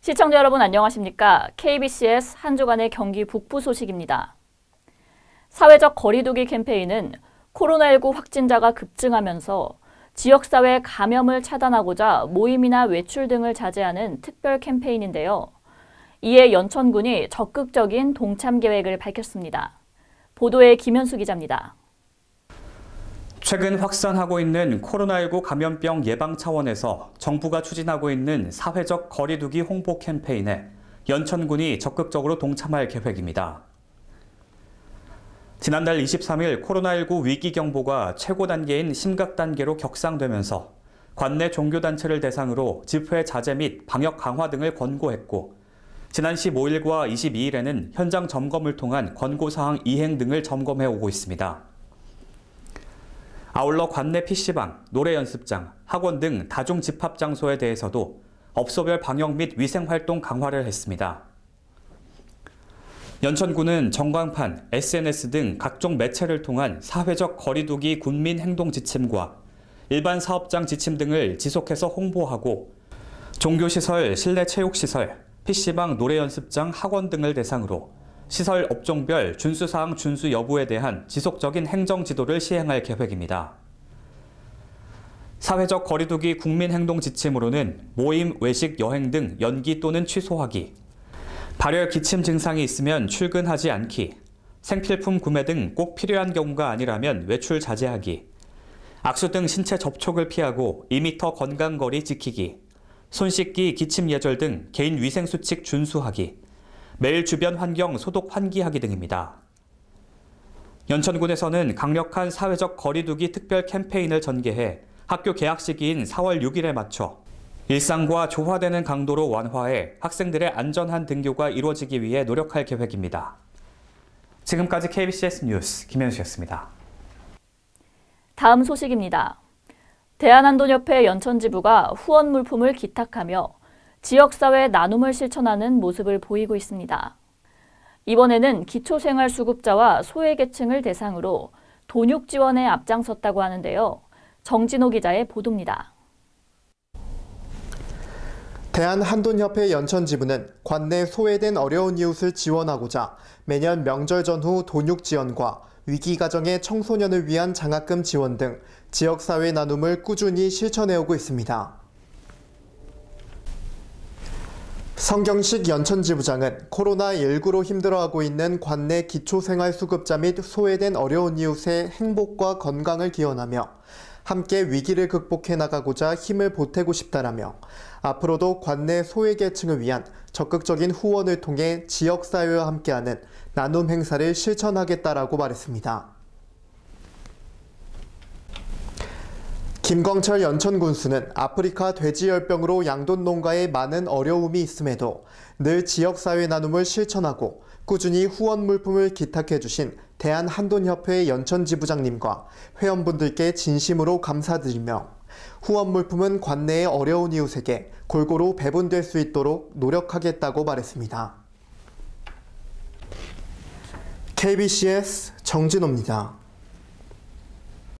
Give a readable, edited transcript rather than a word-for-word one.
시청자 여러분 안녕하십니까? KBCS 한 주간의 경기 북부 소식입니다. 사회적 거리두기 캠페인은 코로나19 확진자가 급증하면서 지역사회 감염을 차단하고자 모임이나 외출 등을 자제하는 특별 캠페인인데요. 이에 연천군이 적극적인 동참 계획을 밝혔습니다. 보도에 김현수 기자입니다. 최근 확산하고 있는 코로나19 감염병 예방 차원에서 정부가 추진하고 있는 사회적 거리두기 홍보 캠페인에 연천군이 적극적으로 동참할 계획입니다. 지난달 23일 코로나19 위기경보가 최고 단계인 심각 단계로 격상되면서 관내 종교단체를 대상으로 집회 자제 및 방역 강화 등을 권고했고, 지난 15일과 22일에는 현장 점검을 통한 권고사항 이행 등을 점검해 오고 있습니다. 아울러 관내 PC방, 노래연습장, 학원 등 다중 집합 장소에 대해서도 업소별 방역 및 위생활동 강화를 했습니다. 연천군은 전광판, SNS 등 각종 매체를 통한 사회적 거리두기 군민 행동 지침과 일반 사업장 지침 등을 지속해서 홍보하고, 종교시설, 실내 체육시설, PC방, 노래연습장, 학원 등을 대상으로 시설 업종별 준수사항 준수 여부에 대한 지속적인 행정 지도를 시행할 계획입니다. 사회적 거리두기 국민행동 지침으로는 모임, 외식, 여행 등 연기 또는 취소하기, 발열, 기침 증상이 있으면 출근하지 않기, 생필품 구매 등 꼭 필요한 경우가 아니라면 외출 자제하기, 악수 등 신체 접촉을 피하고 2m 건강거리 지키기, 손 씻기, 기침 예절 등 개인 위생수칙 준수하기, 매일 주변 환경 소독 환기하기 등입니다. 연천군에서는 강력한 사회적 거리두기 특별 캠페인을 전개해 학교 개학 시기인 4월 6일에 맞춰 일상과 조화되는 강도로 완화해 학생들의 안전한 등교가 이루어지기 위해 노력할 계획입니다. 지금까지 KBCS 뉴스 김현수였습니다. 다음 소식입니다. 대한한돈협회 연천지부가 후원 물품을 기탁하며 지역사회 나눔을 실천하는 모습을 보이고 있습니다. 이번에는 기초생활수급자와 소외계층을 대상으로 돈육 지원에 앞장섰다고 하는데요. 정진호 기자의 보도입니다. 대한한돈협회 연천지부는 관내 소외된 어려운 이웃을 지원하고자 매년 명절 전후 돈육 지원과 위기가정의 청소년을 위한 장학금 지원 등 지역사회 나눔을 꾸준히 실천해오고 있습니다. 성경식 연천지부장은 코로나19로 힘들어하고 있는 관내 기초생활수급자 및 소외된 어려운 이웃의 행복과 건강을 기원하며 함께 위기를 극복해 나가고자 힘을 보태고 싶다라며 앞으로도 관내 소외계층을 위한 적극적인 후원을 통해 지역사회와 함께하는 나눔 행사를 실천하겠다라고 말했습니다. 김광철 연천군수는 아프리카 돼지열병으로 양돈 농가에 많은 어려움이 있음에도 늘 지역사회 나눔을 실천하고 꾸준히 후원 물품을 기탁해 주신 대한한돈협회 연천지부장님과 회원분들께 진심으로 감사드리며 후원 물품은 관내의 어려운 이웃에게 골고루 배분될 수 있도록 노력하겠다고 말했습니다. KBCS 정진호입니다.